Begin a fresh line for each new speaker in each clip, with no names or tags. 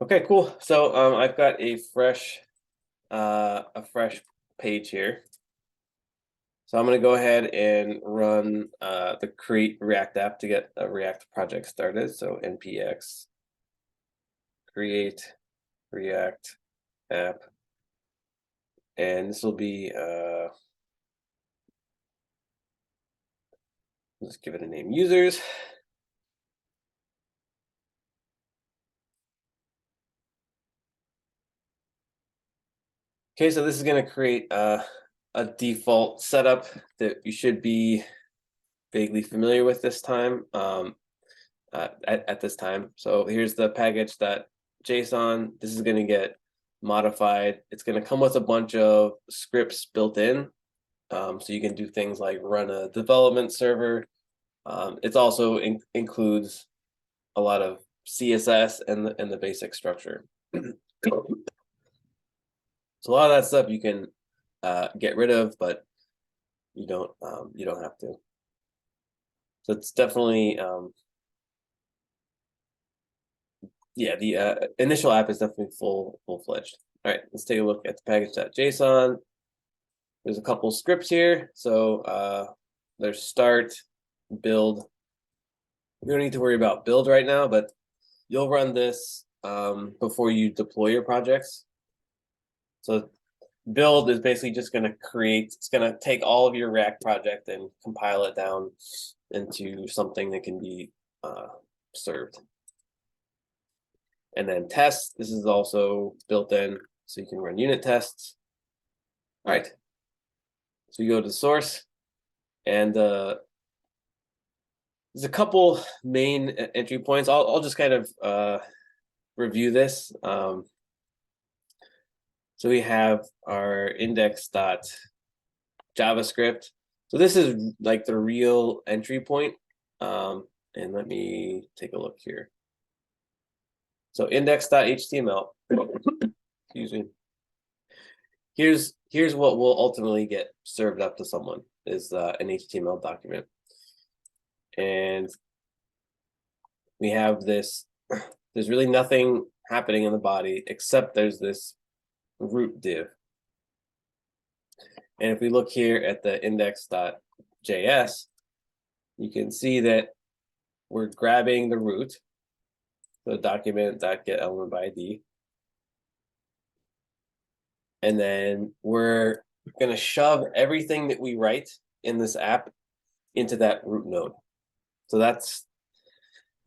Okay, cool. So I've got a fresh page here. So I'm going to go ahead and run the create React app to get a React project started. So npx create React app, and this will be let's give it a name, users. Okay, so this is going to create a default setup that you should be vaguely familiar with this time. At this time. So here's the package.json. This is going to get modified. It's going to come with a bunch of scripts built in. So you can do things like run a development server. It also includes a lot of CSS and the basic structure. So a lot of that stuff you can get rid of, but you don't have to. So it's definitely yeah, the initial app is definitely full-fledged. All right, let's take a look at the package.json. There's a couple scripts here. So there's start, build. We don't need to worry about build right now, but you'll run this before you deploy your projects. So build is basically just going to it's going to take all of your React project and compile it down into something that can be served. And then test, this is also built in, so you can run unit tests. All right, so you go to source, and there's a couple main entry points. I'll just kind of review this. So we have our index.javascript. So this is like the real entry point. And let me take a look here. So index.html, excuse me. Here's what will ultimately get served up to someone is an HTML document. And we have this, there's really nothing happening in the body except there's this root div. And if we look here at the index.js, you can see that we're grabbing the root, the document.getElementById, and then we're going to shove everything that we write in this app into that root node. So that's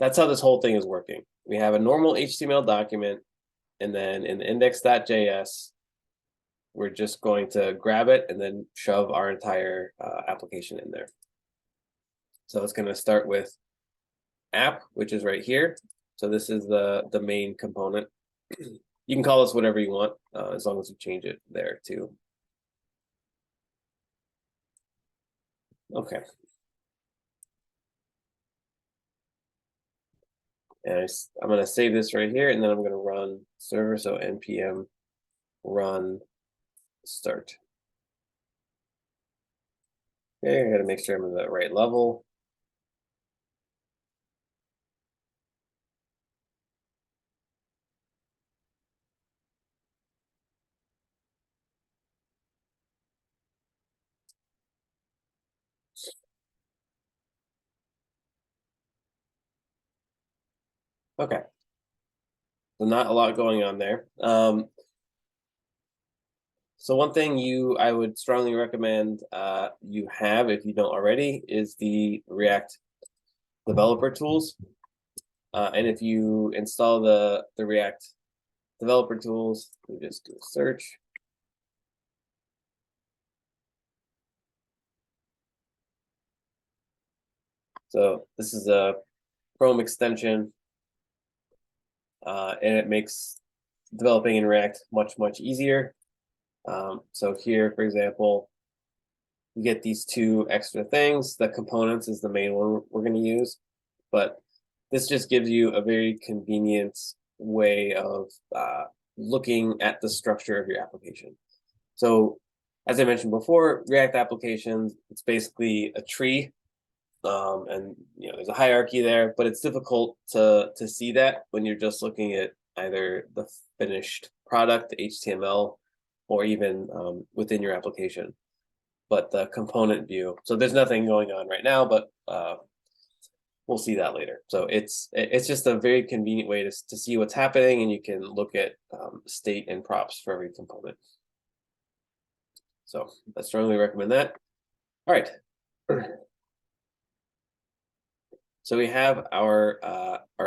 how this whole thing is working. We have a normal HTML document, and then in the index.js, we're just going to grab it and then shove our entire application in there. So it's going to start with app, which is right here. So this is the main component. You can call this whatever you want, as long as you change it there too. Okay. And I'm going to save this right here, and then I'm going to run server. So npm run start. Okay, I got to make sure I'm in the right level. Okay. So not a lot going on there. So one thing I would strongly recommend you have, if you don't already, is the React developer tools. And if you install the React developer tools, you just do a search. So this is a Chrome extension, and it makes developing in React much easier. So here, for example, you get these two extra things. The components is the main one we're going to use, but this just gives you a very convenient way of looking at the structure of your application. So as I mentioned before, React applications, it's basically a tree, and there's a hierarchy there, but it's difficult to see that when you're just looking at either the finished product, the HTML, or even within your application. But the component view. So there's nothing going on right now, but we'll see that later. So it's just a very convenient way to see what's happening, and you can look at state and props for every component. So I strongly recommend that. All right. So we have our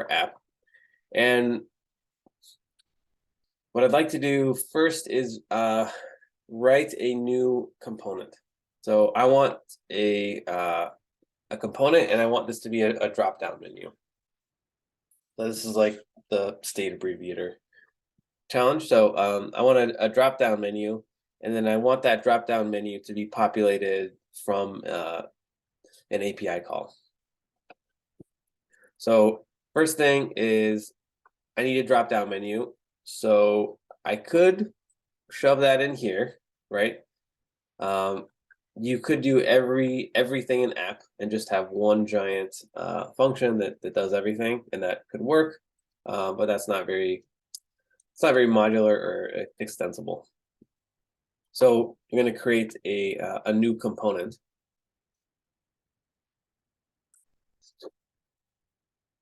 app, and what I'd like to do first is write a new component. So I want a component, and I want this to be a drop-down menu. So this is like the state abbreviator challenge. So I want a drop-down menu, and then I want that drop-down menu to be populated from an API call. So first thing is I need a drop-down menu. So I could shove that in here, right? You could do everything in app and just have one giant function that does everything, and that could work, but it's not very modular or extensible. So I'm going to create a new component.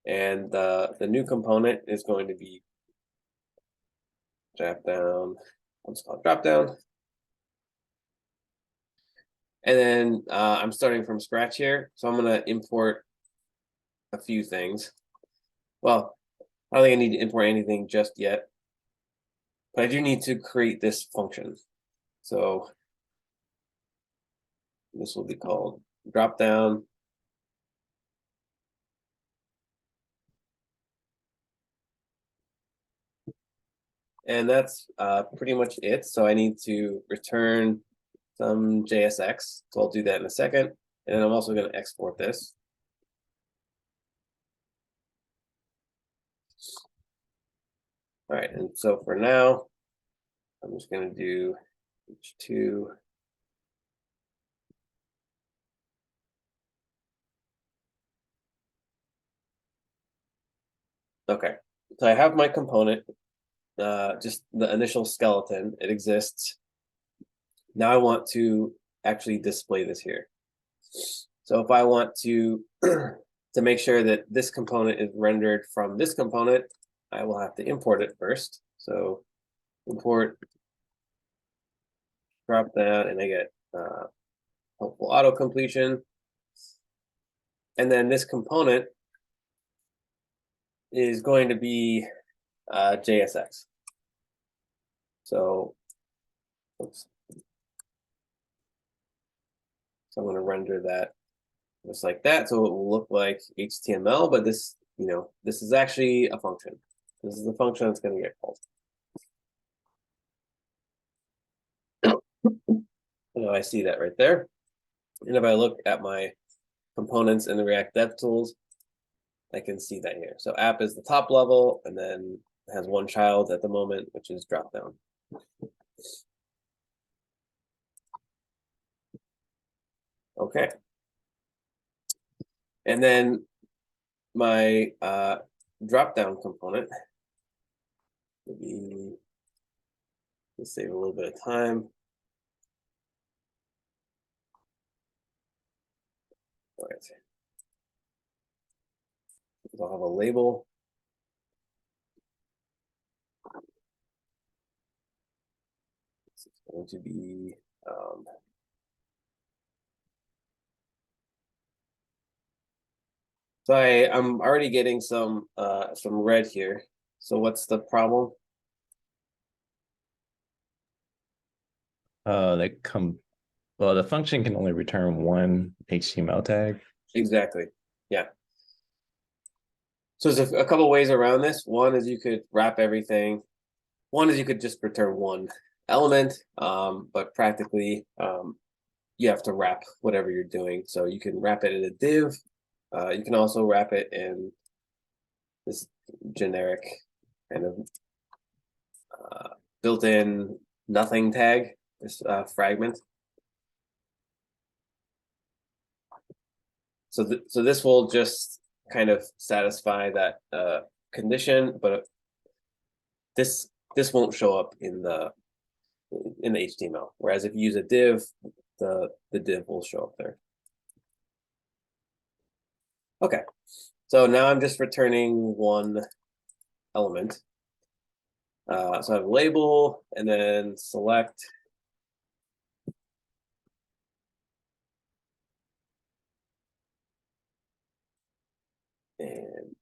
And the new component is going to be drop down. I'll just call it drop down. And then I'm starting from scratch here. So I'm going to import a few things. Well, I don't think I need to import anything just yet, but I do need to create this function. So this will be called drop down. And that's pretty much it. So I need to return some JSX. So I'll do that in a second. And then I'm also going to export this. All right, and so for now, I'm just going to do H2. Okay, so I have my component, just the initial skeleton. It exists. Now I want to actually display this here. So if I want to to make sure that this component is rendered from this component, I will have to import it first. So import drop down, and I get helpful auto completion. And then this component is going to be JSX. So, oops. So I'm going to render that just like that. So it will look like HTML, but this, this is actually a function. This is the function that's going to get called. I see that right there. And if I look at my components in the React DevTools, I can see that here. So app is the top level, and then it has one child at the moment, which is dropdown. Okay. And then my dropdown component would be, let's save a little bit of time. All right. So I'll have a label. This is going to be so I'm already getting some red here. So what's the problem?
Well, the function can only return one HTML tag.
Exactly. Yeah. So there's a couple ways around this. One is you could wrap everything. One is you could just return one element, but practically you have to wrap whatever you're doing. So you can wrap it in a div. You can also wrap it in this generic kind of built-in nothing tag, this fragment. So this will just kind of satisfy that condition, but this won't show up in the HTML. Whereas if you use a div, the div will show up there. Okay, so now I'm just returning one element. So I have label and then select. And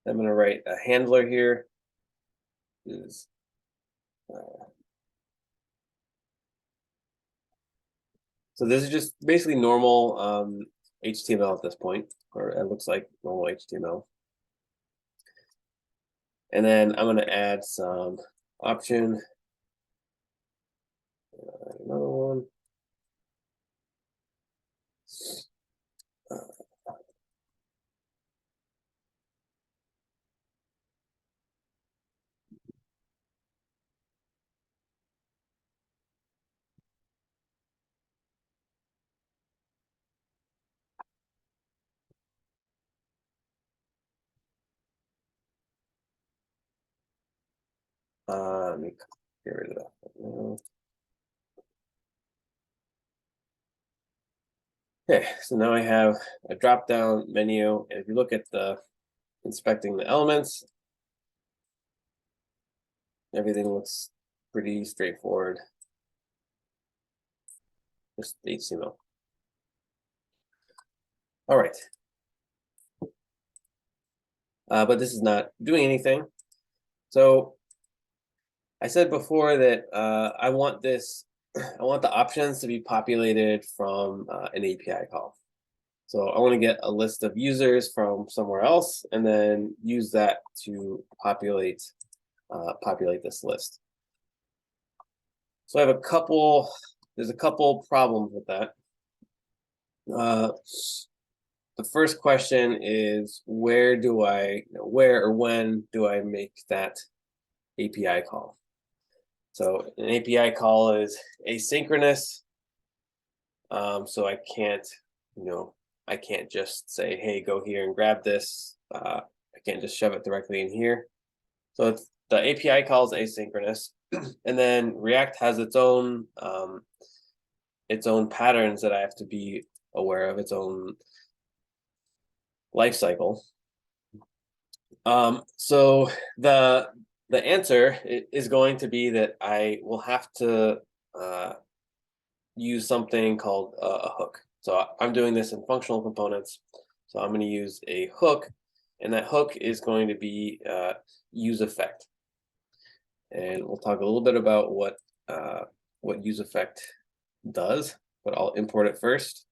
I'm going to write a handler here. So this is just basically normal HTML at this point, or it looks like normal HTML. And then I'm going to add some option. Another one. Let me get rid of that. Okay, so now I have a drop-down menu, and if you look at the inspecting the elements, everything looks pretty straightforward. Just HTML. All right. But this is not doing anything. So I said before that I want this, I want the options to be populated from an API call. So I want to get a list of users from somewhere else and then use that to populate this list. So I have there's a couple problems with that. The first question is where or when do I make that API call? So an API call is asynchronous. So I can't just say, hey, go here and grab this. I can't just shove it directly in here. So the API call is asynchronous. And then React has its own patterns that I have to be aware of, its own life cycle. So the answer is going to be that I will have to use something called a hook. So I'm doing this in functional components. So I'm going to use a hook, and that hook is going to be useEffect. And we'll talk a little bit about what useEffect does, but I'll import it first.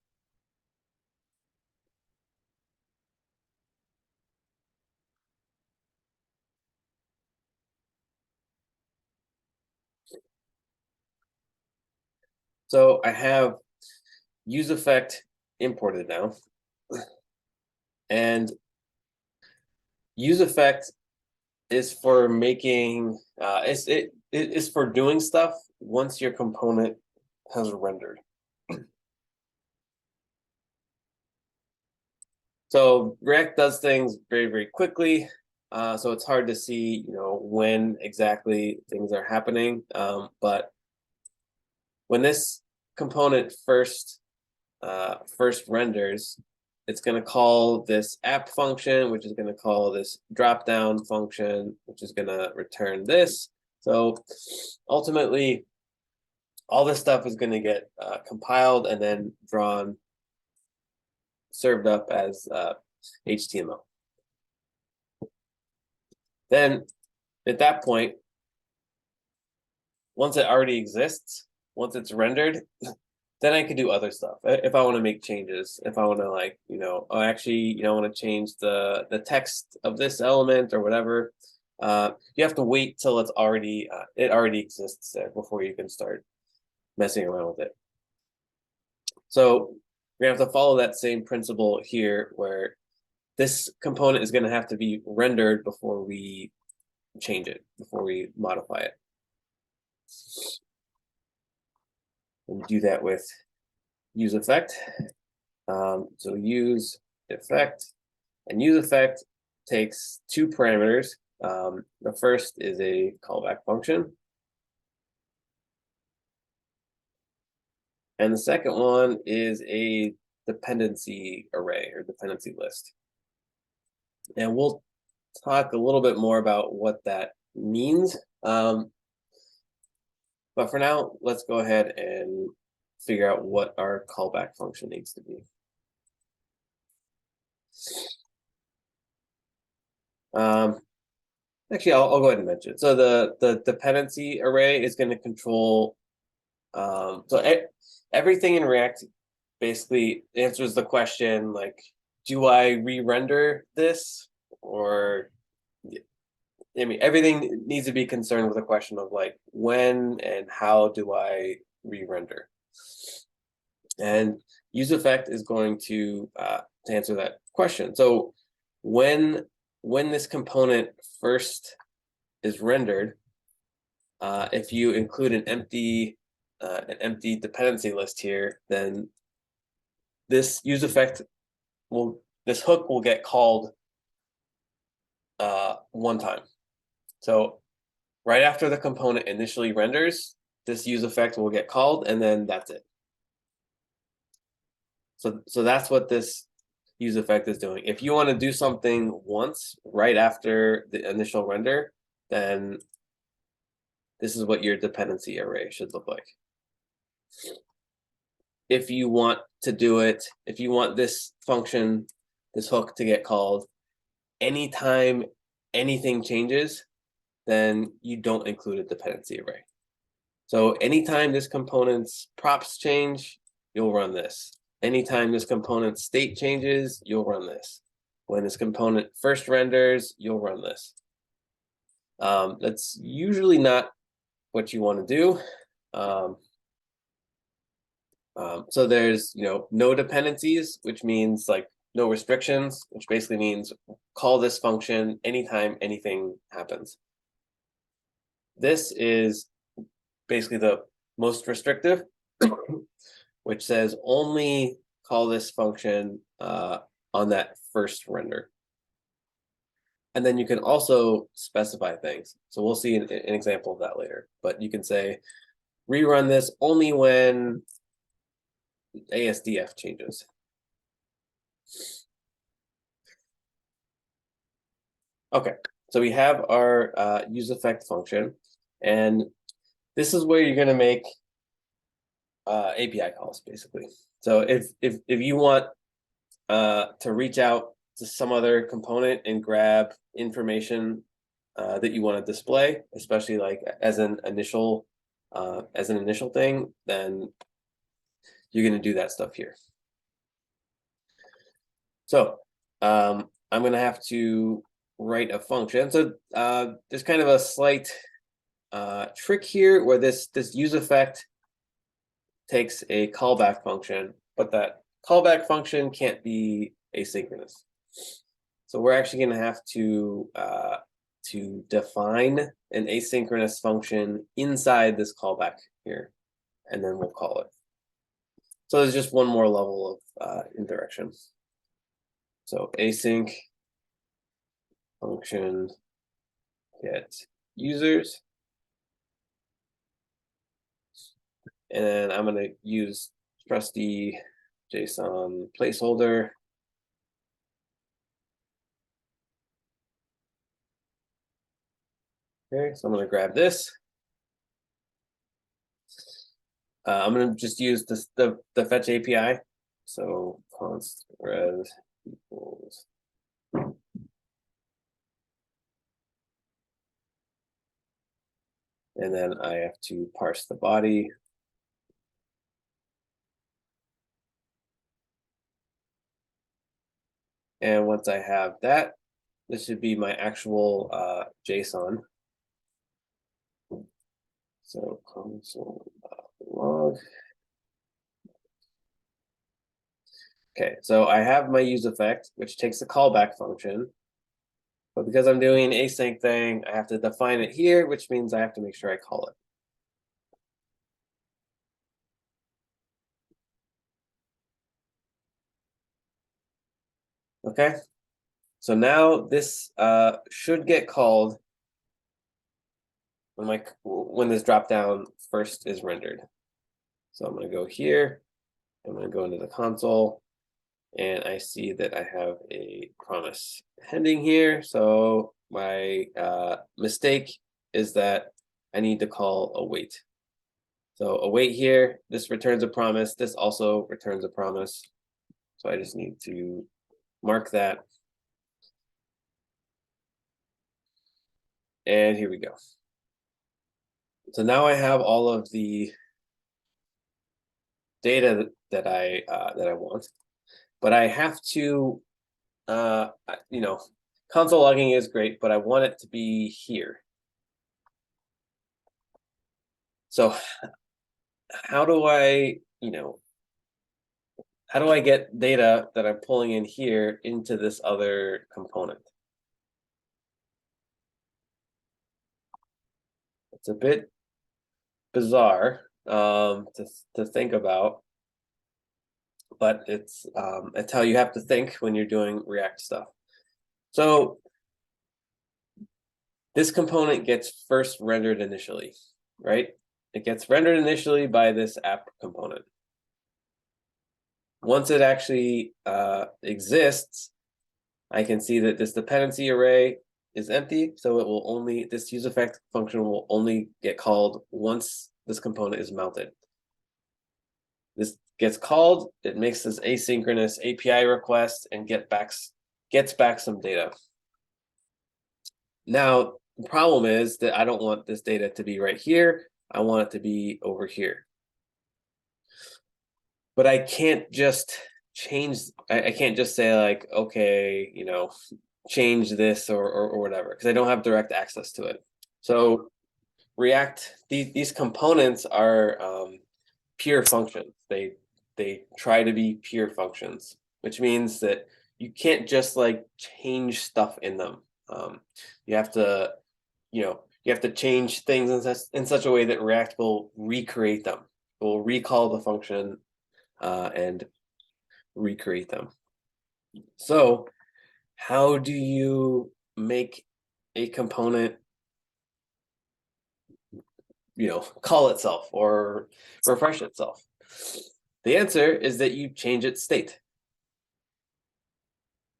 So I have useEffect imported now, and useEffect is for making it is for doing stuff once your component has rendered. So React does things very, very quickly. So it's hard to see, when exactly things are happening. But when this component first renders, it's going to call this app function, which is going to call this drop-down function, which is going to return this. So ultimately, all this stuff is going to get compiled and then served up as HTML. Then at that point, once it already exists, once it's rendered, then I could do other stuff. If I want to make changes, if I want to I want to change the text of this element or whatever, you have to wait till it already exists there before you can start messing around with it. So we have to follow that same principle here, where this component is going to have to be rendered before we change it, before we modify it. And do that with useEffect. So use effect, and use effect takes two parameters. The first is a callback function, and the second one is a dependency array or dependency list. And we'll talk a little bit more about what that means. But for now, let's go ahead and figure out what our callback function needs to be. Actually, I'll go ahead and mention it. So the dependency array is going to control. Everything in React basically answers the question like, do I re-render this? Or I mean, everything needs to be concerned with the question of like, when and how do I re-render? And useEffect is going to answer that question. So when this component first is rendered, if you include an empty dependency list here, then this useEffect this hook will get called one time. So right after the component initially renders, this useEffect will get called, and then that's it. So that's what this useEffect is doing. If you want to do something once right after the initial render, then this is what your dependency array should look like. If you want to do it, if you want this function, this hook to get called anytime anything changes, then you don't include a dependency array. So anytime this component's props change, you'll run this. Anytime this component's state changes, you'll run this. When this component first renders, you'll run this. That's usually not what you want to do. So there's no dependencies, which means like no restrictions, which basically means call this function anytime anything happens. This is basically the most restrictive, which says only call this function on that first render. And then you can also specify things. So we'll see an example of that later. But you can say rerun this only when ASDF changes. Okay, so we have our useEffect function, and this is where you're going to make API calls, basically. So if you want to reach out to some other component and grab information that you want to display, especially like as an initial thing, then you're going to do that stuff here. So I'm going to have to write a function. So there's kind of a slight trick here where this useEffect takes a callback function, but that callback function can't be asynchronous. So we're actually going to have to define an asynchronous function inside this callback here, and then we'll call it. So there's just one more level of indirection. So async function get users. And then I'm going to use trusty JSON placeholder. Okay, so I'm going to grab this. I'm going to just use this, the fetch API. So const res equals. And then I have to parse the body. And once I have that, this should be my actual JSON. So console.log. Okay, so I have my useEffect, which takes the callback function. But because I'm doing an async thing, I have to define it here, which means I have to make sure I call it. Okay, so now this should get called when this drop down first is rendered. So I'm going to go here. I'm going to go into the console, and I see that I have a promise pending here. So my mistake is that I need to call await. So await here, this returns a promise. This also returns a promise. So I just need to mark that. And here we go. So now I have all of the data that I want, but I have to, console logging is great, but I want it to be here. So how do I, how do I get data that I'm pulling in here into this other component? It's a bit bizarre to think about, but it's how you have to think when you're doing React stuff. So this component gets first rendered initially, right? It gets rendered initially by this app component. Once it actually exists, I can see that this dependency array is empty, so it will only, this useEffect function will only get called once this component is mounted. This gets called, it makes this asynchronous API request and gets back some data. Now, the problem is that I don't want this data to be right here. I want it to be over here. But I can't just change, I can't just say like, okay, change this or whatever, because I don't have direct access to it. So React, these components are pure functions. They try to be pure functions, which means that you can't just like change stuff in them. You have to, you have to change things in such a way that React will recreate them. It will recall the function and recreate them. So how do you make a component call itself or refresh itself? The answer is that you change its state.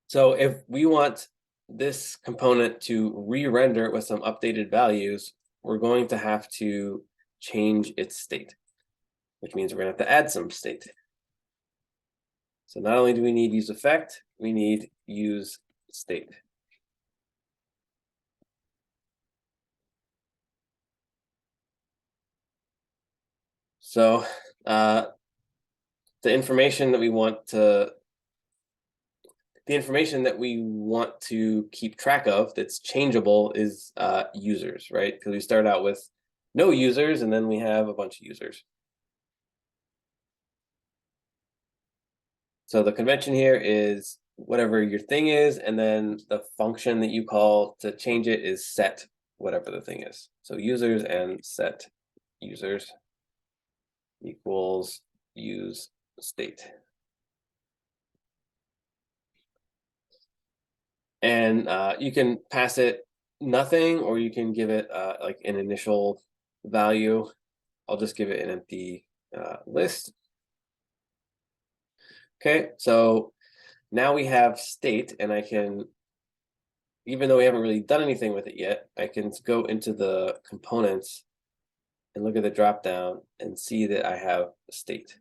So if we want this component to re-render with some updated values, we're going to have to change its state, which means we're going to have to add some state. So not only do we need useEffect, we need useState. So the information that we want to keep track of that's changeable is users, right? Because we start out with no users and then we have a bunch of users. So the convention here is whatever your thing is, and then the function that you call to change it is set whatever the thing is. So users and set users equals use state. And you can pass it nothing, or you can give it like an initial value. I'll just give it an empty list. Okay, so now we have state, and I can, even though we haven't really done anything with it yet, I can go into the components and look at the drop down and see that I have state.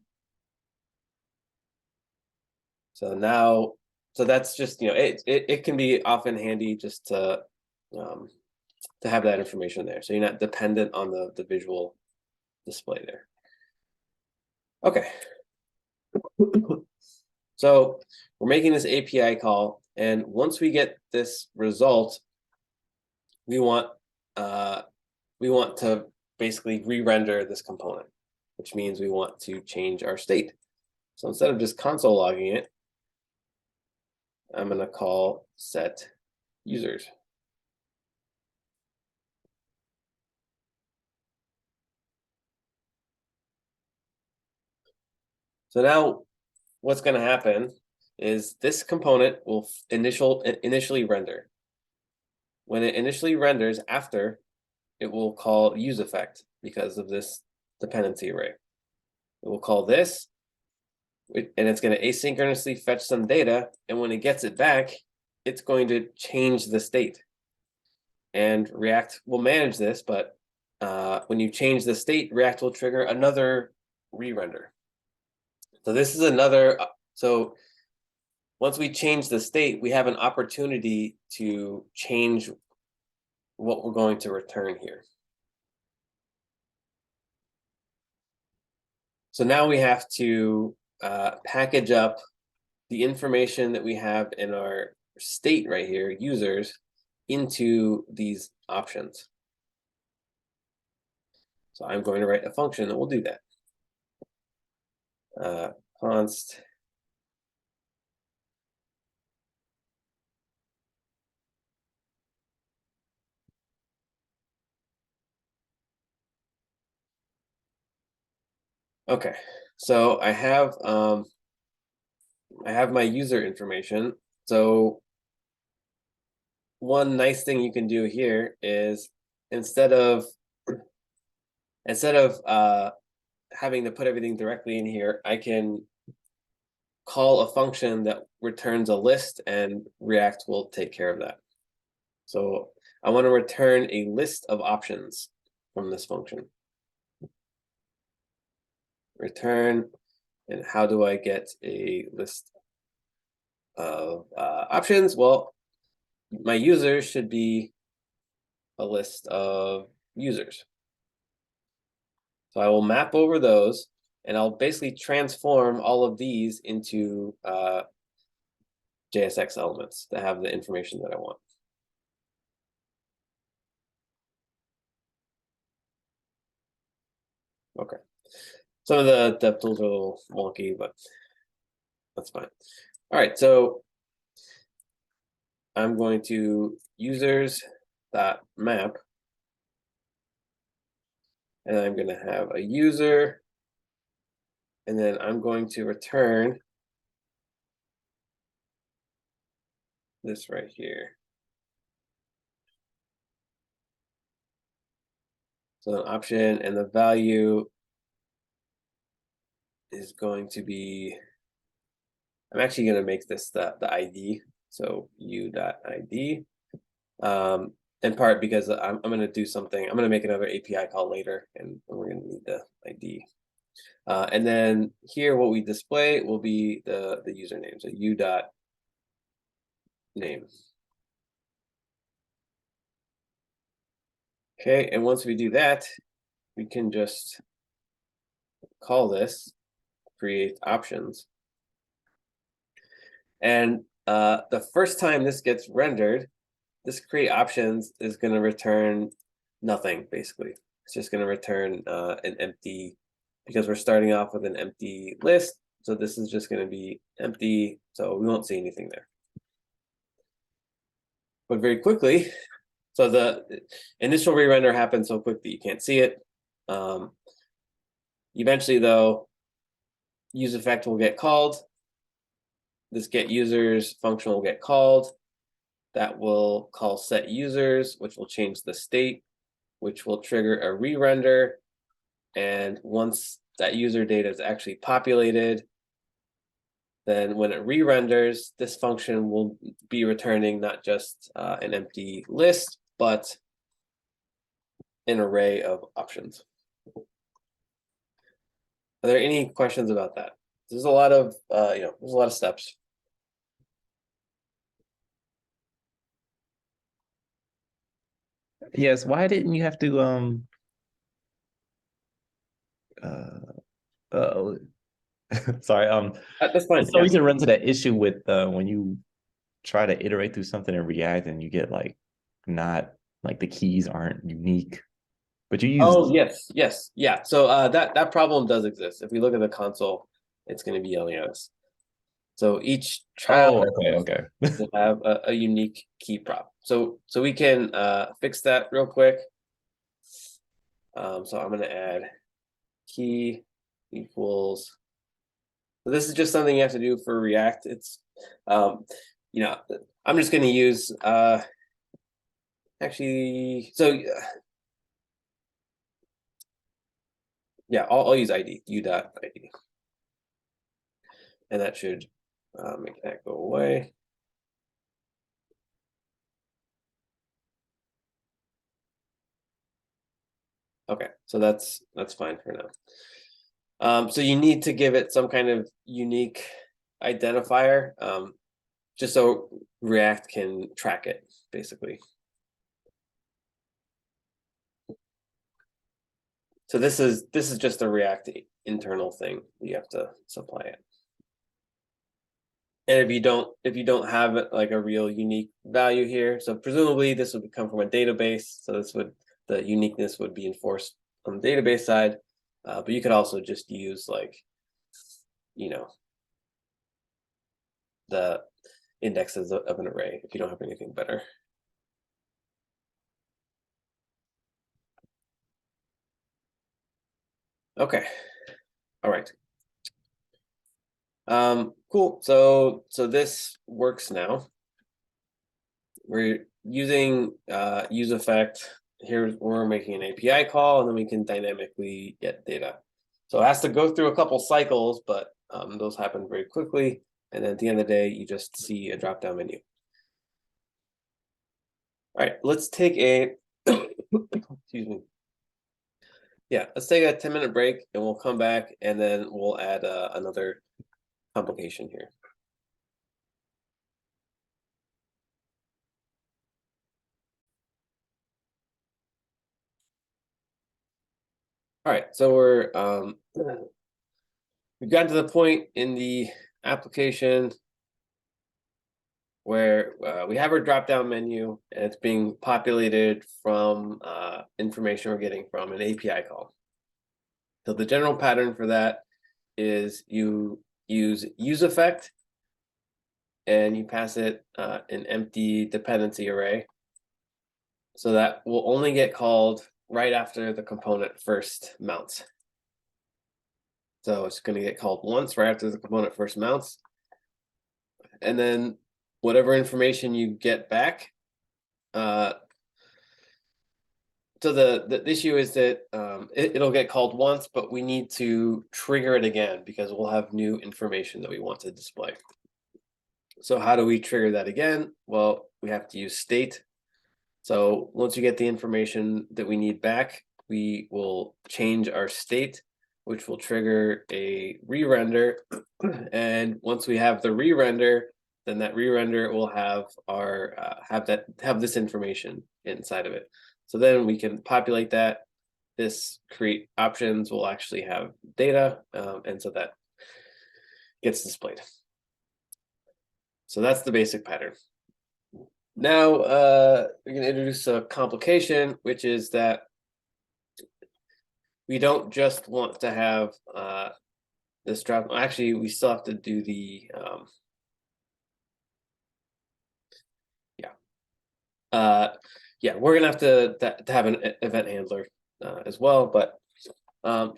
So now, so that's just, it can be often handy just to have that information there, so you're not dependent on the visual display there. Okay. So we're making this API call, and once we get this result, we want to basically re-render this component, which means we want to change our state. So instead of just console logging it, I'm going to call set users. So now what's going to happen is this component will initially render. When it initially renders after, it will call useEffect because of this dependency array. It will call this, and it's going to asynchronously fetch some data, and when it gets it back, it's going to change the state. And React will manage this, but when you change the state, React will trigger another re-render. So this is another, so once we change the state, we have an opportunity to change what we're going to return here. So now we have to package up the information that we have in our state right here, users, into these options. So I'm going to write a function that will do that. Const Okay, so I have my user information. So one nice thing you can do here is instead of having to put everything directly in here, I can call a function that returns a list, and React will take care of that. So I want to return a list of options from this function. Return, and how do I get a list of options? Well, my users should be a list of users. So I will map over those, and I'll basically transform all of these into JSX elements that have the information that I want. Okay. Some of the dev tools are a little wonky, but that's fine. All right, so I'm going to users.map, and I'm going to have a user, and then I'm going to return this right here. So an option, and the value is going to be, I'm actually going to make this the ID. So u.id, in part because I'm going to do something. I'm going to make another API call later, and we're going to need the ID. And then here, what we display will be the username. So u.name. Okay, and once we do that, we can just call this create options. And the first time this gets rendered, this create options is going to return nothing, basically. It's just going to return an empty, because we're starting off with an empty list. So this is just going to be empty, so we won't see anything there. But very quickly, so the initial re-render happens so quick that you can't see it. Eventually, though, useEffect will get called. This get users function will get called. That will call set users, which will change the state, which will trigger a re-render. And once that user data is actually populated, then when it re-renders, this function will be returning not just an empty list, but an array of options. Are there any questions about that? There's a lot of, there's a lot of steps.
Yes, why didn't you have to uh sorry,
That's fine.
it's so easy to run into that issue with when you try to iterate through something in React and you get like not like the keys aren't unique. But you use
Oh, yes, yeah. So that problem does exist. If we look at the console, it's going to be yelling at us. So each child
okay.
will have a unique key prop. So we can fix that real quick. So I'm going to add key equals. So this is just something you have to do for React. It's, you know, I'm just going to use actually. So yeah, I'll use ID u.id, and that should make that go away. Okay, so that's fine for now. So you need to give it some kind of unique identifier, just so React can track it, basically. So this is just a React internal thing. You have to supply it. And if you don't have it like a real unique value here, so presumably this would come from a database. So the uniqueness would be enforced on the database side. But you could also just use like, the indexes of an array if you don't have anything better. Okay. All right. Cool. So this works now. We're using useEffect. Here we're making an API call, and then we can dynamically get data. So it has to go through a couple cycles, but those happen very quickly. And then at the end of the day, you just see a drop-down menu. All right, let's take a excuse me. Yeah, let's take a 10-minute break, and we'll come back, and then we'll add another complication here. All right, so we've gotten to the point in the application where we have our drop-down menu, and it's being populated from information we're getting from an API call. So the general pattern for that is you use useEffect, and you pass it an empty dependency array. So that will only get called right after the component first mounts. So it's going to get called once right after the component first mounts. And then whatever information you get back. So the issue is that it'll get called once, but we need to trigger it again because we'll have new information that we want to display. So how do we trigger that again? Well, we have to use state. So once we get the information that we need back, we will change our state, which will trigger a re-render. And once we have the re-render, then that re-render will have our have this information inside of it. So then we can populate that. This create options will actually have data, and so that gets displayed. So that's the basic pattern. Now we're going to introduce a complication, which is that we don't just want to have this drop. Actually, we still have to do the yeah, we're gonna have to have an event handler as well. But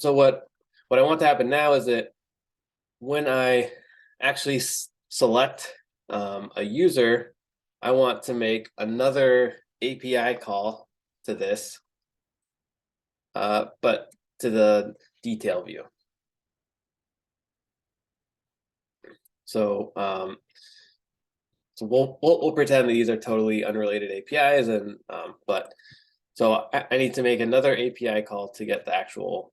so what I want to happen now is that when I actually select a user, I want to make another API call to this, but to the detail view. So so we'll pretend that these are totally unrelated APIs, and but so I need to make another API call to get the actual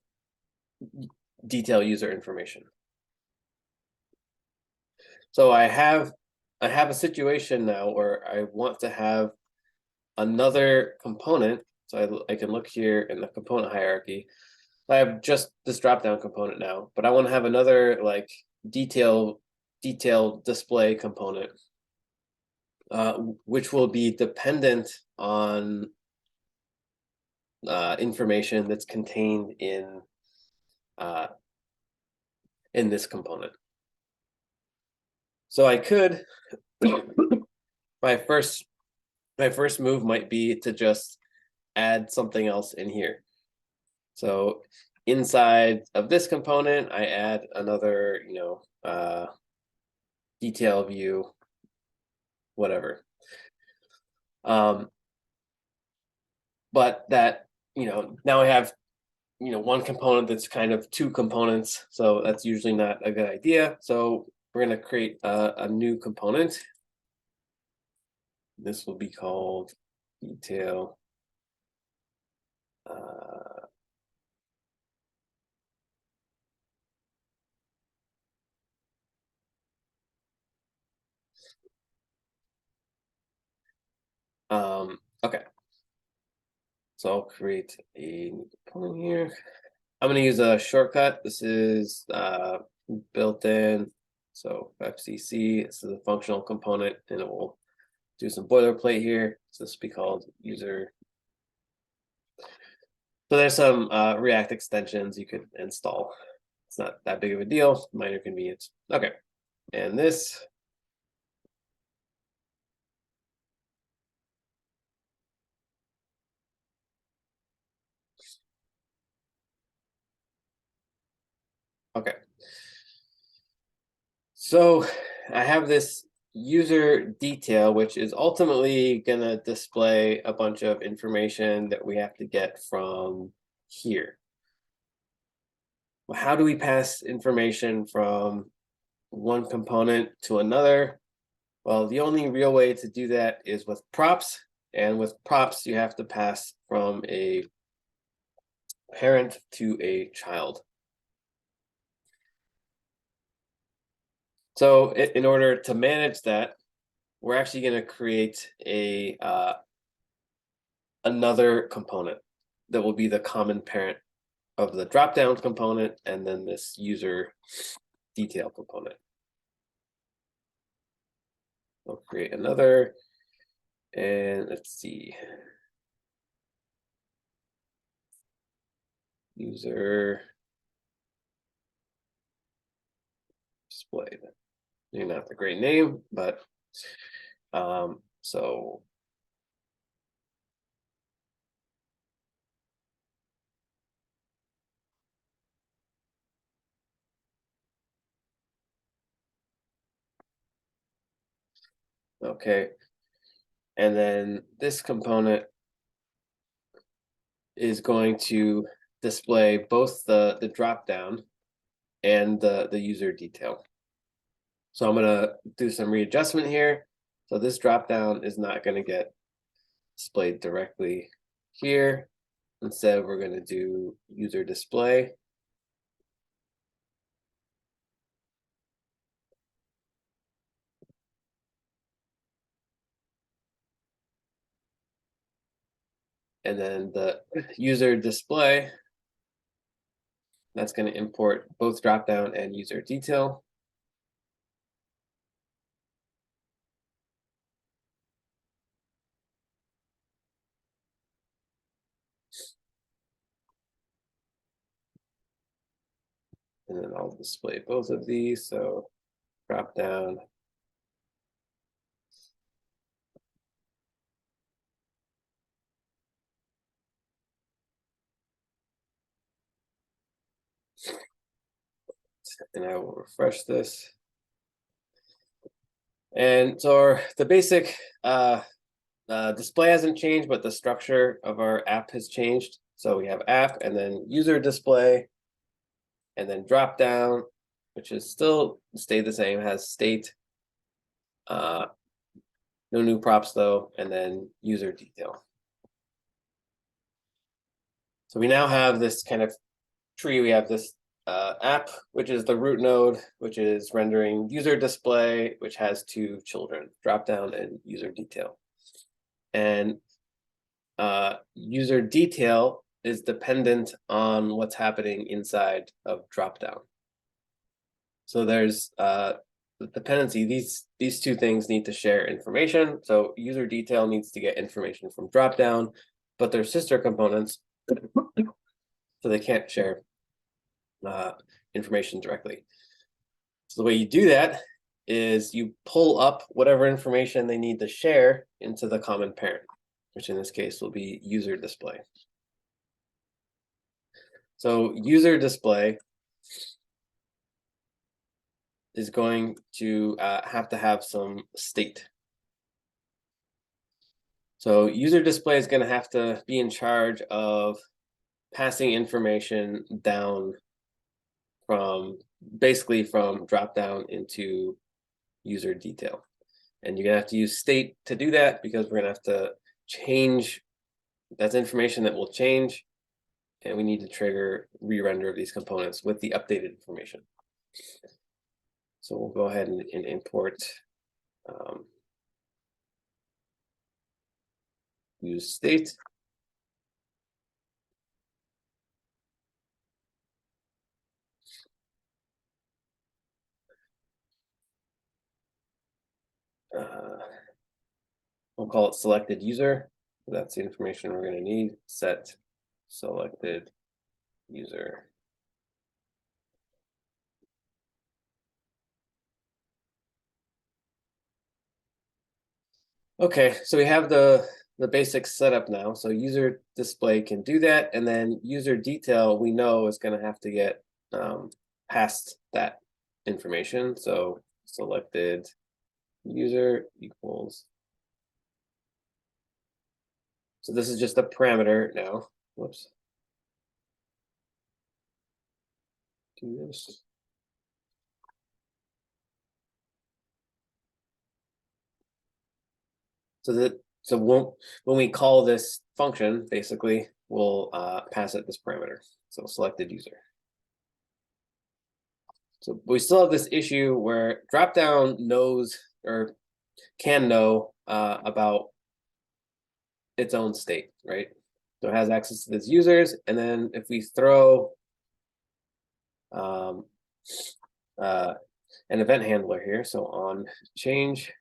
detail user information. So I have a situation now where I want to have another component. So I can look here in the component hierarchy. I have just this drop-down component now, but I want to have another like detail display component, which will be dependent on information that's contained in this component. So I could my first move might be to just add something else in here. So inside of this component, I add another, detail view, whatever. But that, now I have, one component that's kind of two components. So that's usually not a good idea. So we're going to create a new component. This will be called detail. Okay. So I'll create a new component here. I'm going to use a shortcut. This is built in. So FCC, this is a functional component, and it will do some boilerplate here. So this will be called user. So there's some React extensions you could install. It's not that big of a deal, minor convenience. Okay, and this. Okay. So I have this user detail, which is ultimately going to display a bunch of information that we have to get from here. Well, how do we pass information from one component to another? Well, the only real way to do that is with props. And with props, you have to pass from a parent to a child. So in order to manage that, we're actually going to create a another component that will be the common parent of the drop-down component and then this user detail component. We'll create another, and let's see. User display. Maybe not the great name, but so okay. And then this component is going to display both the drop down and the user detail. So I'm gonna do some readjustment here. So this drop down is not gonna get displayed directly here. Instead, we're gonna do user display. And then the user display, that's going to import both dropdown and user detail. And then I'll display both of these. So dropdown. And I will refresh this. And so the basic display hasn't changed, but the structure of our app has changed. So we have app and then user display and then drop down, which is still stayed the same, has state. No new props though, and then user detail. So we now have this kind of tree. We have this app, which is the root node, which is rendering user display, which has two children, dropdown and user detail. And user detail is dependent on what's happening inside of dropdown. So there's the dependency. These two things need to share information. So user detail needs to get information from dropdown, but they're sister components, so they can't share information directly. So the way you do that is you pull up whatever information they need to share into the common parent, which in this case will be user display. So user display is going to have some state. So user display is going to have to be in charge of passing information down from basically from drop down into user detail. And you're gonna have to use state to do that because we're gonna have to change, that's information that will change, and we need to trigger re-render of these components with the updated information. So we'll go ahead and import use state. We'll call it selected user. That's the information we're going to need. Set selected user. Okay, so we have the basic setup now. So user display can do that, and then user detail we know is going to have to get past that information. So selected user equals. So this is just a parameter now. Whoops. Do this. So when we call this function, basically, we'll pass it this parameter. So selected user. So we still have this issue where dropdown knows or can know about its own state, right? So it has access to these users, and then if we throw an event handler here, so on change,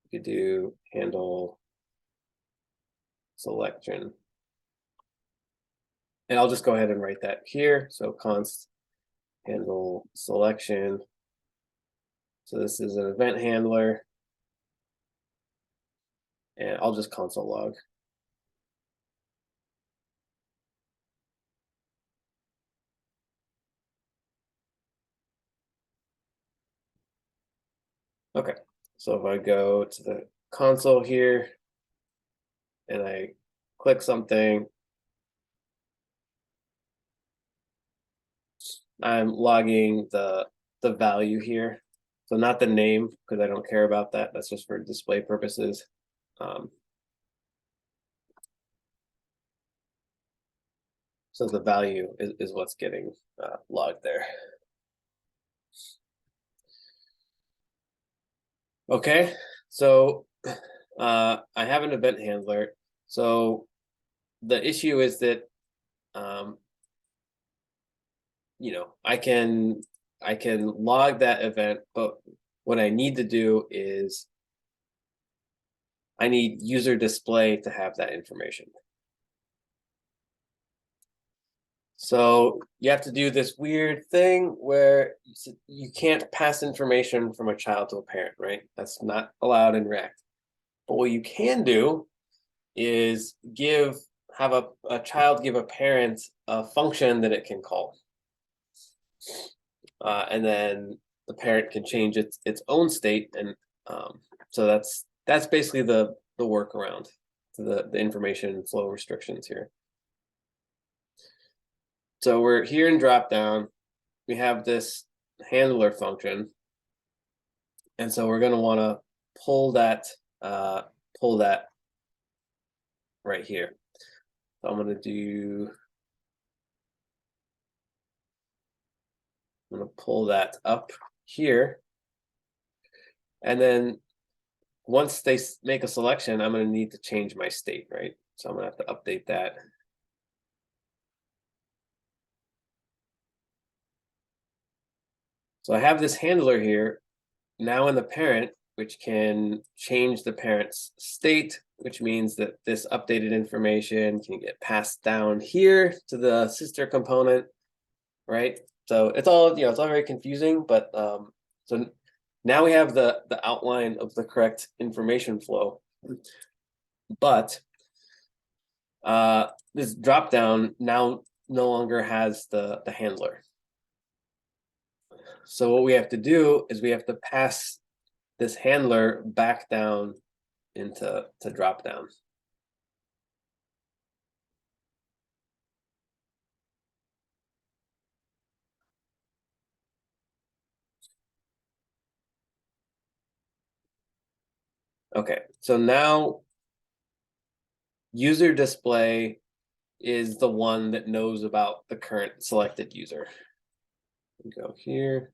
you could do handle selection. And I'll just go ahead and write that here. So const handle selection. So this is an event handler. And I'll just console log. Okay, so if I go to the console here and I click something, I'm logging the value here. So not the name, because I don't care about that. That's just for display purposes. So the value is what's getting logged there. Okay, so I have an event handler. So the issue is that I can log that event, but what I need to do is I need user display to have that information. So you have to do this weird thing where you can't pass information from a child to a parent, right? That's not allowed in React. But what you can do is have a child give a parent a function that it can call. And then the parent can change its own state, and so that's basically the workaround to the information flow restrictions here. So we're here in dropdown. We have this handler function, and so we're going to want to pull that right here. So I'm going to pull that up here, and then once they make a selection, I'm going to need to change my state, right? So I'm going to have to update that. So I have this handler here now in the parent, which can change the parent's state, which means that this updated information can get passed down here to the sister component, right? So it's all very confusing, but so now we have the outline of the correct information flow, but this dropdown now no longer has the handler. So what we have to do is we have to pass this handler back down into drop down. Okay, so now user display is the one that knows about the current selected user. Go here.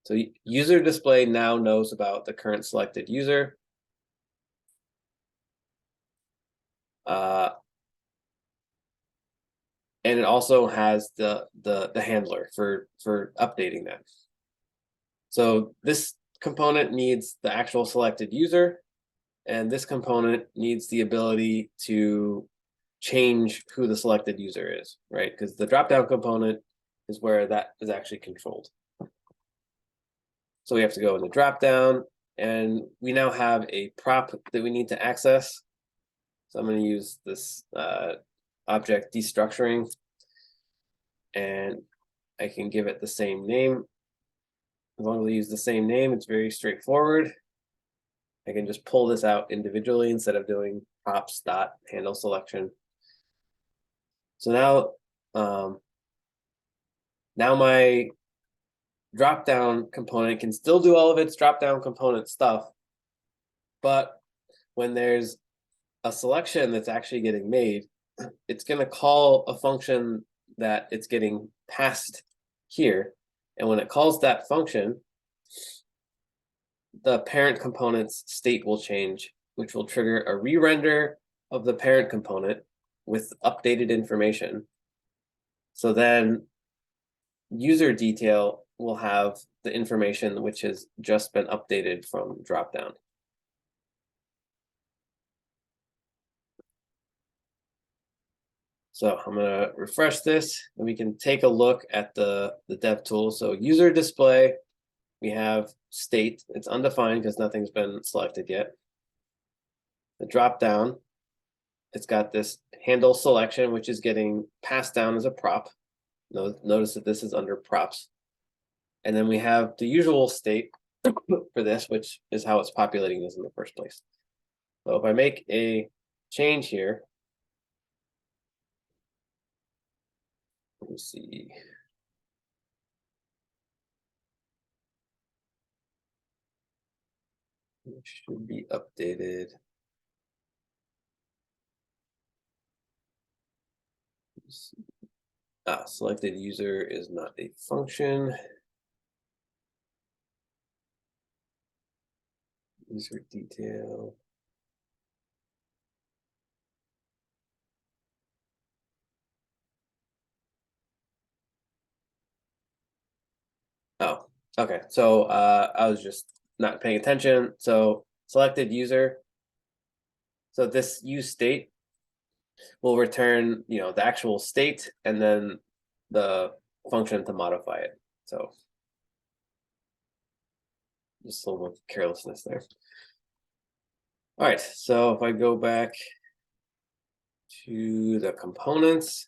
So user display now knows about the current selected user. And it also has the handler for updating that. So this component needs the actual selected user, and this component needs the ability to change who the selected user is, right? Because the drop-down component is where that is actually controlled. So we have to go in the drop-down, and we now have a prop that we need to access. So I'm going to use this object destructuring, and I can give it the same name. As long as we use the same name, it's very straightforward. I can just pull this out individually instead of doing props dot handle selection. So now my drop down component can still do all of its drop down component stuff, but when there's a selection that's actually getting made, it's going to call a function that it's getting passed here. And when it calls that function, the parent component's state will change, which will trigger a re-render of the parent component with updated information. So then user detail will have the information which has just been updated from dropdown. So I'm going to refresh this, and we can take a look at the dev tool. So user display, we have state. It's undefined because nothing's been selected yet. The dropdown, it's got this handle selection, which is getting passed down as a prop. Notice that this is under props. And then we have the usual state for this, which is how it's populating this in the first place. So if I make a change here, let me see. It should be updated. Selected user is not a function. User detail. Oh, okay. So I was just not paying attention. So selected user. So this use state will return, the actual state and then the function to modify it. So just a little carelessness there. All right, so if I go back to the components,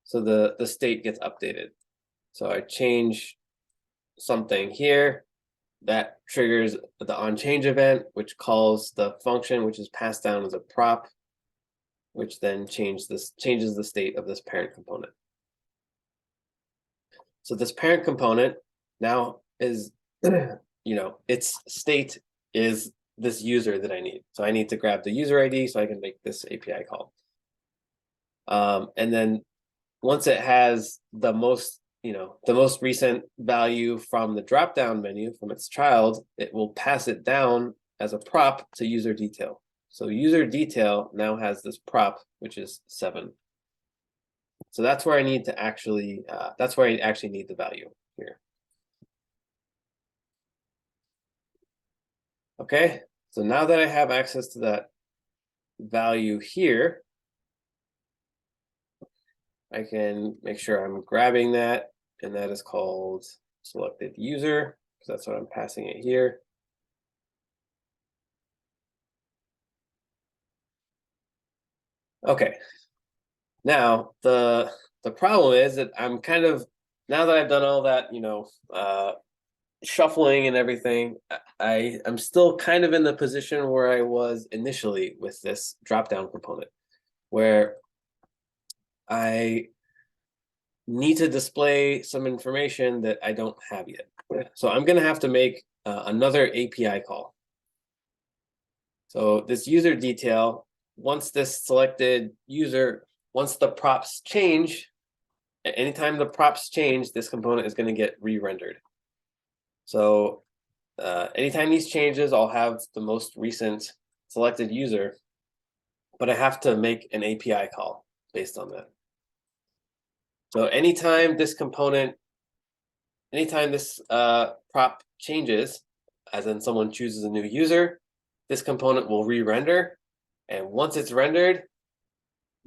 so the state gets updated. So I change something here that triggers the onChange event, which calls the function which is passed down as a prop, which then changes the state of this parent component. So this parent component now is, its state is this user that I need. So I need to grab the user ID so I can make this API call. And then once it has the most recent value from the drop-down menu from its child, it will pass it down as a prop to user detail. So user detail now has this prop, which is 7. So that's where I need to actually, need the value here. Okay, so now that I have access to that value here, I can make sure I'm grabbing that, and that is called selected user, because that's what I'm passing it here. Okay. Now the problem is that I'm kind of, now that I've done all that, shuffling and everything, I'm still kind of in the position where I was initially with this drop down component, where I need to display some information that I don't have yet. So I'm going to have to make another API call. So this user detail, once this selected user, once the props change, anytime the props change, this component is going to get re-rendered. So anytime these changes, I'll have the most recent selected user, but I have to make an API call based on that. So anytime this prop changes, as in someone chooses a new user, this component will re-render. And once it's rendered,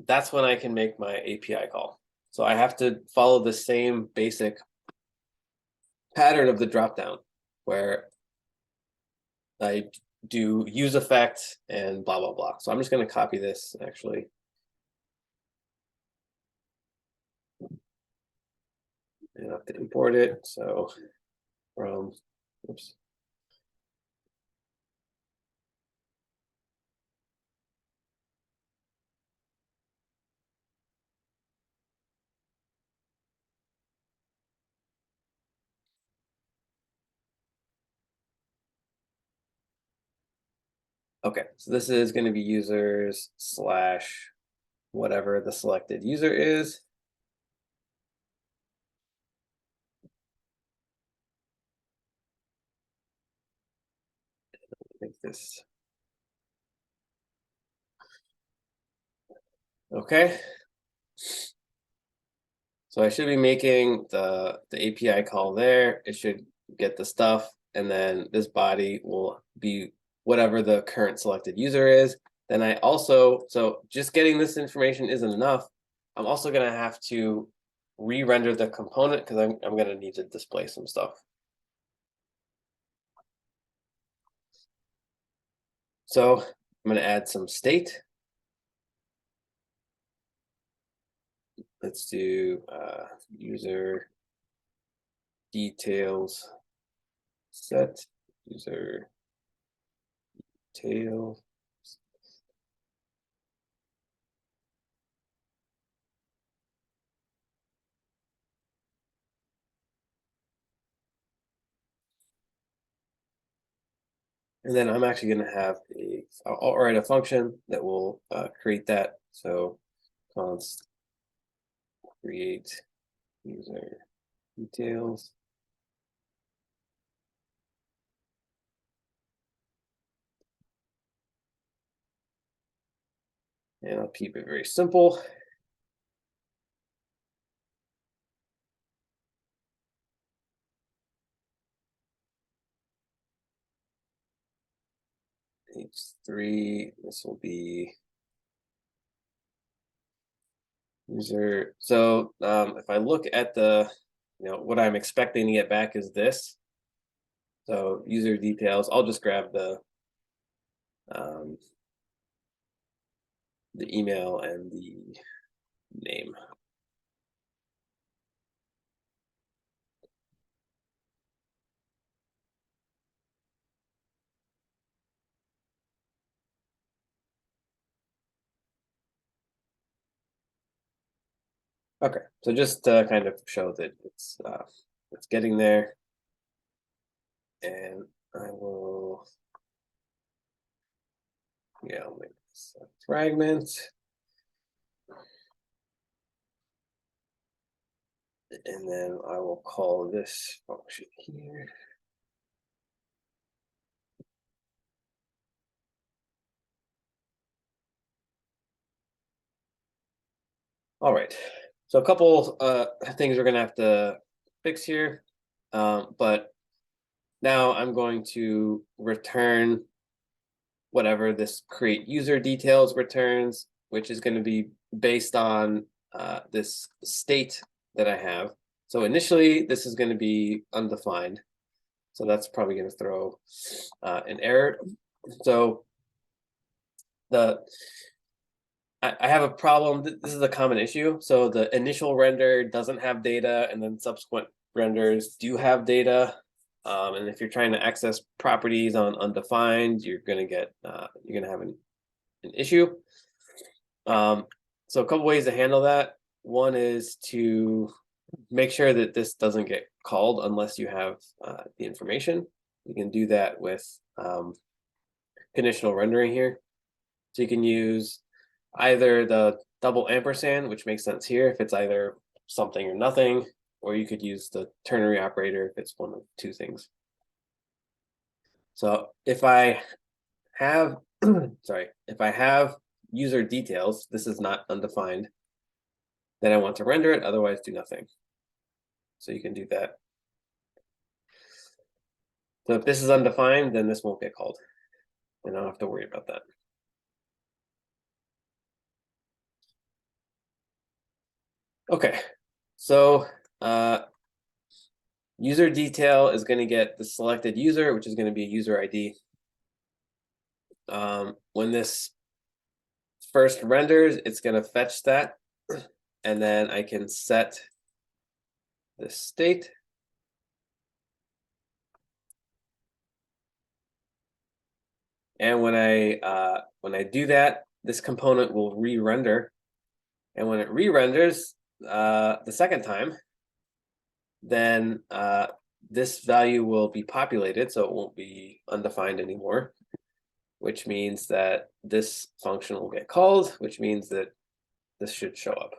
that's when I can make my API call. So I have to follow the same basic pattern of the dropdown, where I do useEffect and blah, blah, blah. So I'm just going to copy this actually. And I have to import it. So from, oops. Okay, so this is going to be users slash whatever the selected user is. Make this. Okay. So I should be making the API call there. It should get the stuff, and then this body will be whatever the current selected user is. Then I also, so just getting this information isn't enough. I'm also going to have to re-render the component because I'm going to need to display some stuff. So I'm going to add some state. Let's do user details set user detail. And then I'm actually going to have I'll write a function that will create that. So const create user details. And I'll keep it very simple. H3, this will be user. So if I look at the, what I'm expecting to get back is this. So user details, I'll just grab the email and the name. Okay, so just to kind of show that it's getting there, and I will, I'll make this a fragment, and then I will call this function here. All right, so a couple things we're gonna have to fix here, but now I'm going to return whatever this create user details returns, which is going to be based on this state that I have. So initially, this is going to be undefined. So that's probably going to throw an error. So I have a problem. This is a common issue. So the initial render doesn't have data, and then subsequent renders do have data. And if you're trying to access properties on undefined, you're gonna have an issue. So a couple ways to handle that. One is to make sure that this doesn't get called unless you have the information. You can do that with conditional rendering here. So you can use either the double ampersand, which makes sense here if it's either something or nothing, or you could use the ternary operator if it's one of two things. So if I have, if I have user details, this is not undefined, then I want to render it, otherwise do nothing. So you can do that. So if this is undefined, then this won't get called. And I don't have to worry about that. Okay, so user detail is going to get the selected user, which is going to be a user ID. When this first renders, it's going to fetch that, and then I can set the state. And when I do that, this component will re-render. And when it re-renders the second time, then this value will be populated, so it won't be undefined anymore, which means that this function will get called, which means that this should show up.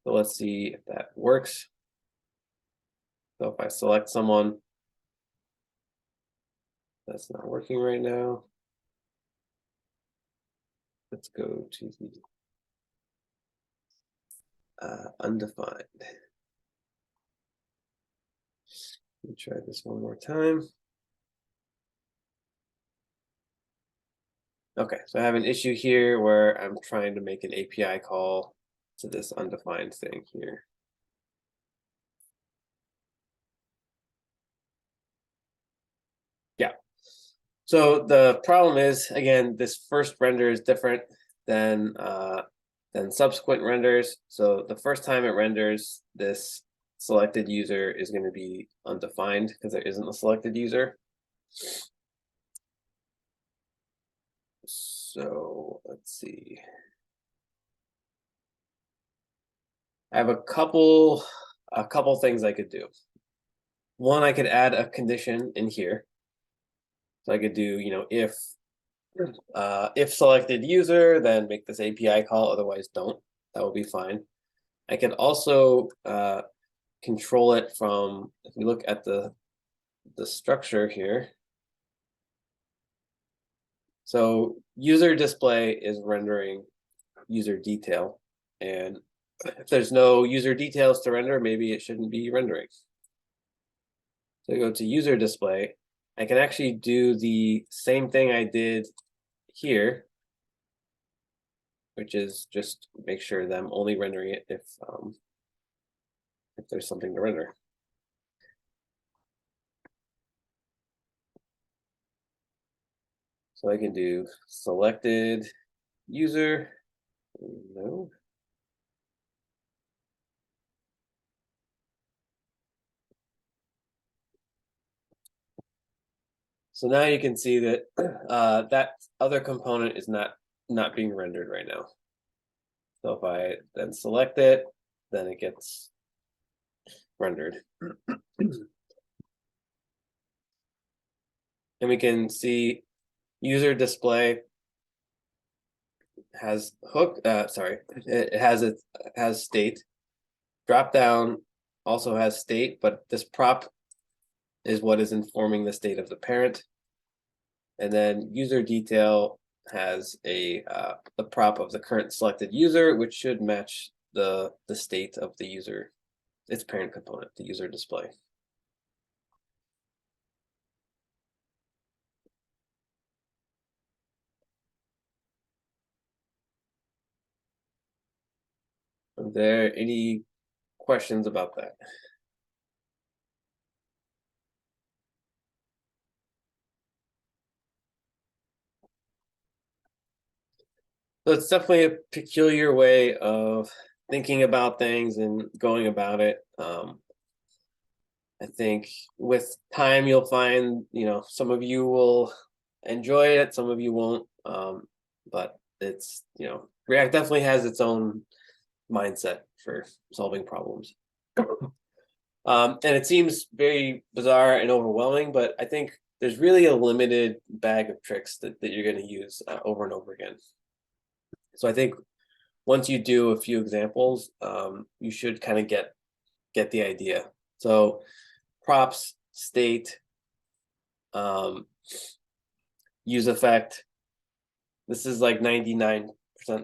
So let's see if that works. So if I select someone, that's not working right now. Let's go to the undefined. Let me try this one more time. Okay, so I have an issue here where I'm trying to make an API call to this undefined thing here. Yeah. So the problem is, again, this first render is different than subsequent renders. So the first time it renders, this selected user is going to be undefined because there isn't a selected user. So let's see. I have a couple things I could do. One, I could add a condition in here. So I could do, if selected user, then make this API call, otherwise don't. That will be fine. I can also control it from, if we look at the structure here. So user display is rendering user detail. And if there's no user details to render, maybe it shouldn't be rendering. So I go to user display. I can actually do the same thing I did here, which is just make sure that I'm only rendering it if there's something to render. So I can do selected user. No. So now you can see that that other component is not being rendered right now. So if I then select it, then it gets rendered. And we can see user display has hook. It has state. Drop down also has state, but this prop is what is informing the state of the parent. And then user detail has the prop of the current selected user, which should match the state of the user, its parent component, the user display. Are there any questions about that? So it's definitely a peculiar way of thinking about things and going about it. I think with time you'll find, some of you will enjoy it, some of you won't. But it's, React definitely has its own mindset for solving problems. And it seems very bizarre and overwhelming, but I think there's really a limited bag of tricks that you're going to use over and over again. So I think once you do a few examples, you should kind of get the idea. So props, state, use effect. This is like 99%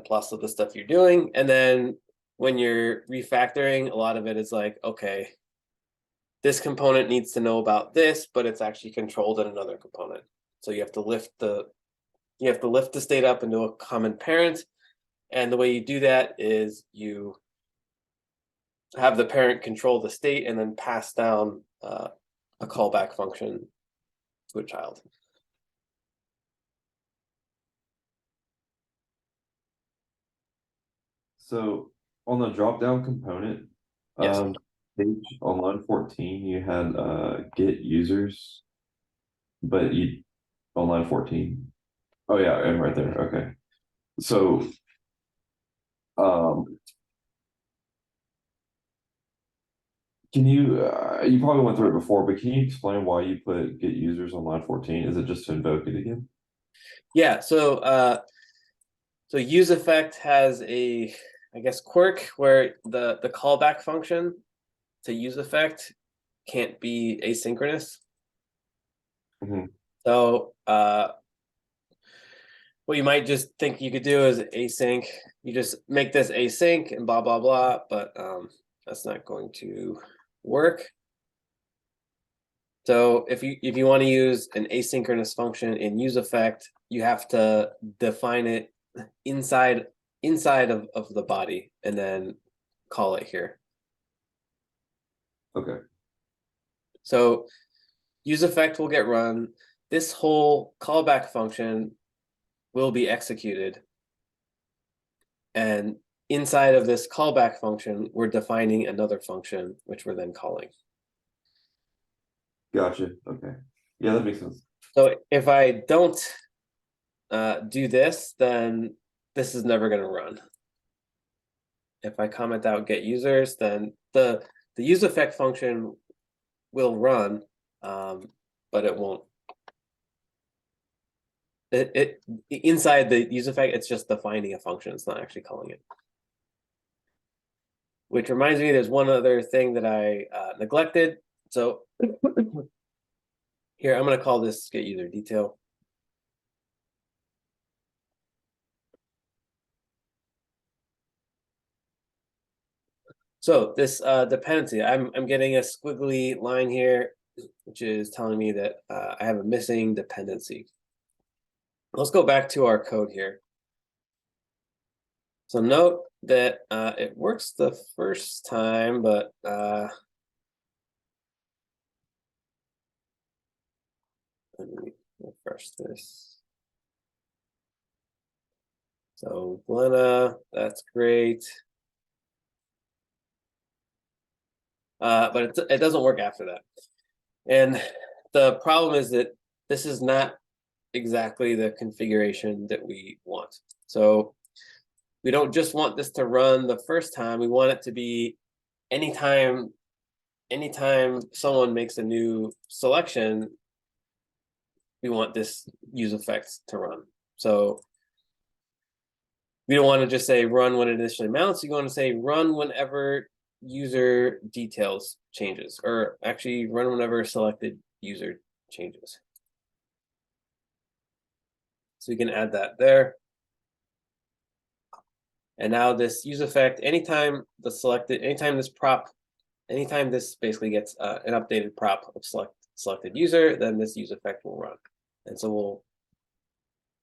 plus of the stuff you're doing. And then when you're refactoring, a lot of it is like, okay, this component needs to know about this, but it's actually controlled in another component. So you have to lift the state up into a common parent. And the way you do that is you have the parent control the state and then pass down a callback function to a child.
So on the drop down component,
Yes.
page on line 14, you had get users, but you on line 14. Oh yeah, and right there. Okay. So um can you probably went through it before, but can you explain why you put get users on line 14? Is it just to invoke it again?
Yeah. So useEffect has a, I guess, quirk where the callback function to useEffect can't be asynchronous.
Mhm.
So what you might just think you could do is async. You just make this async and blah blah blah, but that's not going to work. So if you want to use an asynchronous function in useEffect, you have to define it inside of the body and then call it here.
Okay.
So useEffect will get run. This whole callback function will be executed. And inside of this callback function, we're defining another function, which we're then calling.
Gotcha. Okay. Yeah, that makes sense.
So if I don't do this, then this is never going to run. If I comment out get users, then the useEffect function will run, but it won't. It inside the useEffect, it's just defining a function. It's not actually calling it. Which reminds me, there's one other thing that I neglected. So here, I'm going to call this get user detail. So this dependency, I'm getting a squiggly line here, which is telling me that I have a missing dependency. Let's go back to our code here. So note that it works the first time, but let me refresh this. So Glenna, that's great. But it doesn't work after that. And the problem is that this is not exactly the configuration that we want. So we don't just want this to run the first time. We want it to be anytime someone makes a new selection, we want this useEffect to run. So we don't want to just say run when it initially mounts. You want to say run whenever user details changes, or actually run whenever selected user changes. So we can add that there. And now this useEffect, anytime this basically gets an updated prop of selected user, then this useEffect will run. And so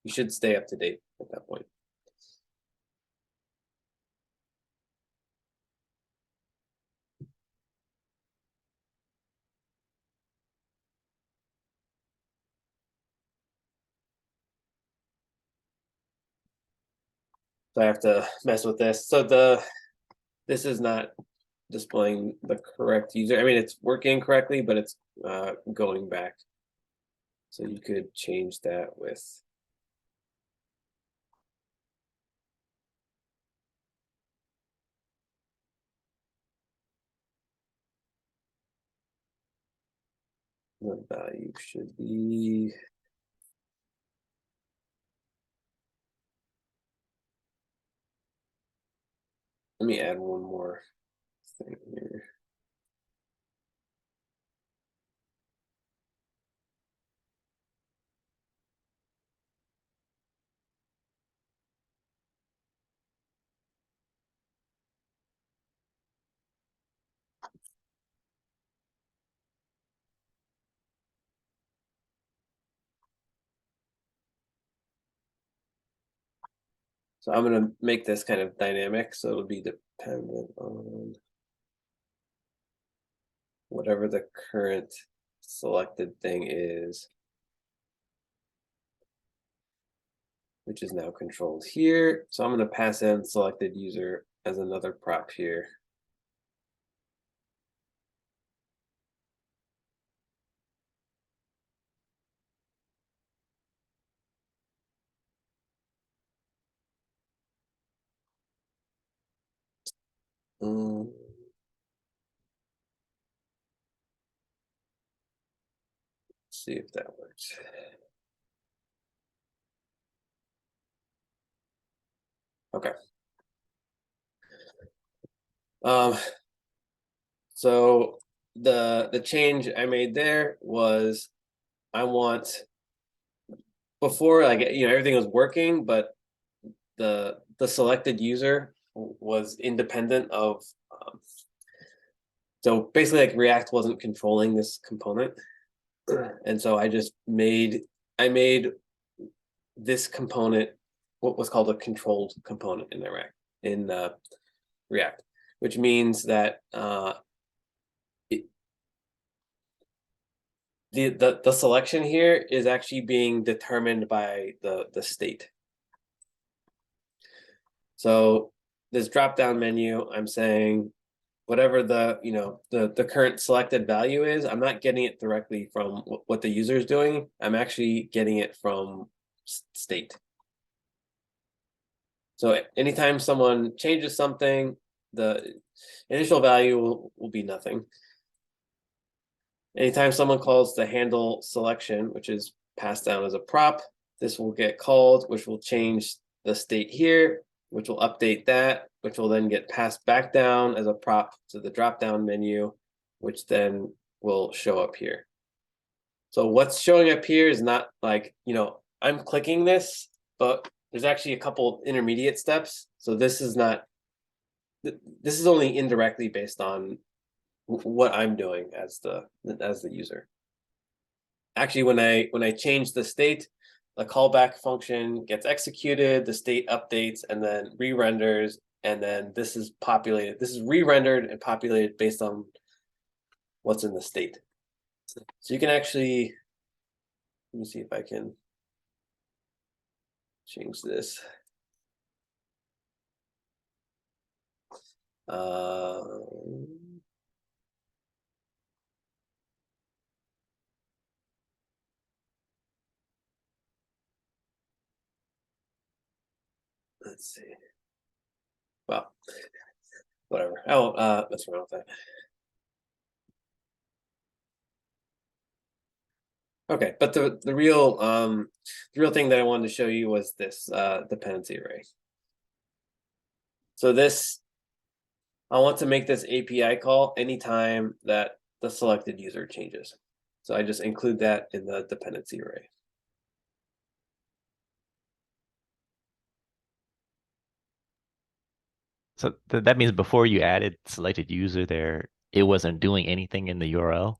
you should stay up to date at that point. So I have to mess with this. So this is not displaying the correct user. I mean, it's working correctly, but it's going back. So you could change that with the value should be. Let me add one more thing here. So I'm going to make this kind of dynamic, so it'll be dependent on whatever the current selected thing is, which is now controlled here. So I'm going to pass in selected user as another prop here. Let's see if that works. Okay. So the change I made there was I want, before, like, everything was working, but the selected user was independent of so basically, like, React wasn't controlling this component, and so I made this component what was called a controlled component in React, which means that the selection here is actually being determined by the state. So this drop down menu, I'm saying whatever the current selected value is, I'm not getting it directly from what the user is doing. I'm actually getting it from state. So anytime someone changes something, the initial value will be nothing. Anytime someone calls the handle selection, which is passed down as a prop, this will get called, which will change the state here, which will update that, which will then get passed back down as a prop to the drop-down menu, which then will show up here. So what's showing up here is not like, I'm clicking this, but there's actually a couple intermediate steps. So this is only indirectly based on what I'm doing as the user. Actually, when I change the state, the callback function gets executed, the state updates, and then re-renders, and then this is populated. This is re-rendered and populated based on what's in the state. So you can actually, let me see if I can change this. Let's see. Well, whatever. Let's run with that. Okay, but the real thing that I wanted to show you was this dependency array. So this, I want to make this API call anytime that the selected user changes. So I just include that in the dependency array.
So that means before you added selected user there, it wasn't doing anything in the URL.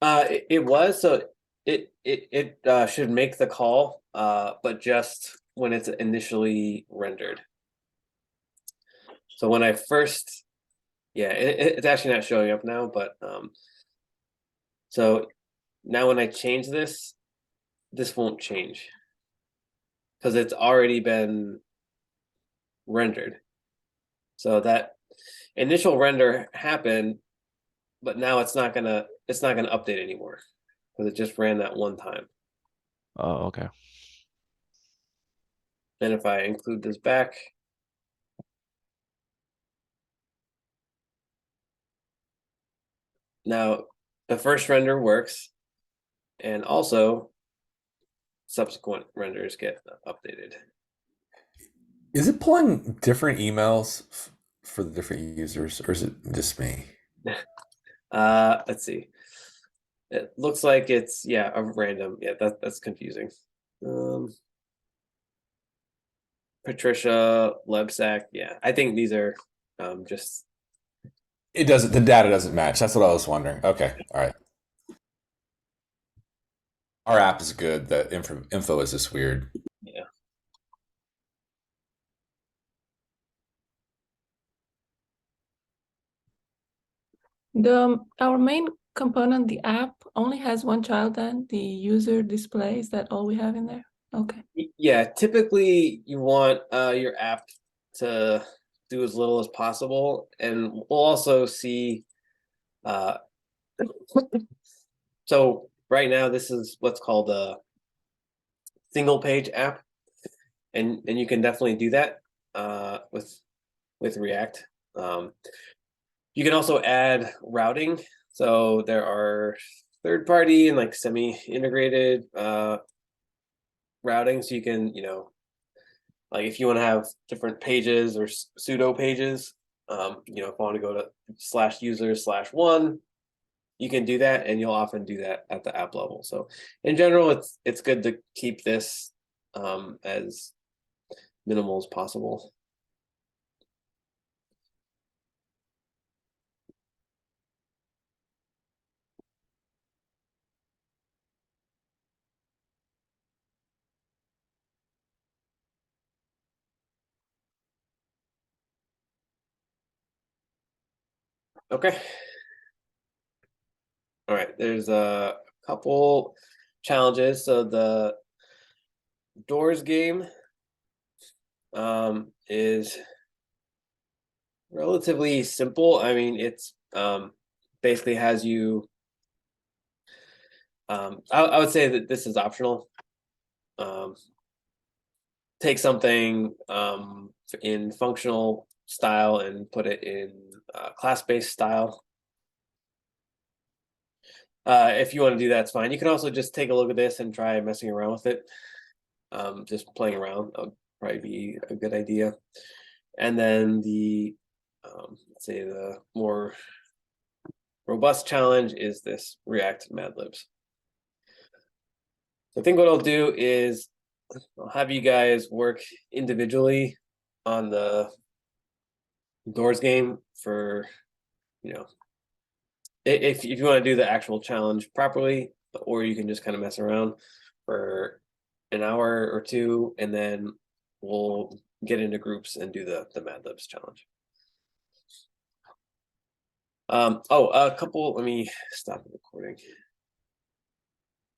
It was, so it should make the call, but just when it's initially rendered. So when I first, yeah, it's actually not showing up now, but so now when I change this won't change because it's already been rendered. So that initial render happened, but now it's not gonna update anymore because it just ran that one time.
Oh, okay.
And if I include this back, now the first render works, and also subsequent renders get updated.
Is it pulling different emails for the different users, or is it just me?
Let's see. It looks like it's a random. Yeah, that's confusing. Patricia, Lebsack. Yeah, I think these are just.
It doesn't. The data doesn't match. That's what I was wondering. Okay, all right. Our app is good. The info is just weird.
Yeah.
Our main component, the app, only has one child. Then the user display, is that all we have in there? Okay.
Yeah, typically you want your app to do as little as possible, and we'll also see. So right now, this is what's called a single page app, and you can definitely do that with React. You can also add routing. So there are third-party and like semi-integrated routing. So you can, like if you want to have different pages or pseudo pages, if I want to go to /user/1, you can do that, and you'll often do that at the app level. So in general, it's good to keep this as minimal as possible. Okay. All right, there's a couple challenges. So the doors game is relatively simple. I mean, it's basically has you. I would say that this is optional. Take something in functional style and put it in class-based style. If you want to do that, it's fine. You can also just take a look at this and try messing around with it. Just playing around would probably be a good idea. And then the, let's say the more robust challenge is this React Mad Libs. So I think what I'll do is I'll have you guys work individually on the doors game for, if you want to do the actual challenge properly, or you can just kind of mess around for an hour or two, and then we'll get into groups and do the Mad Libs challenge. A couple. Let me stop the recording.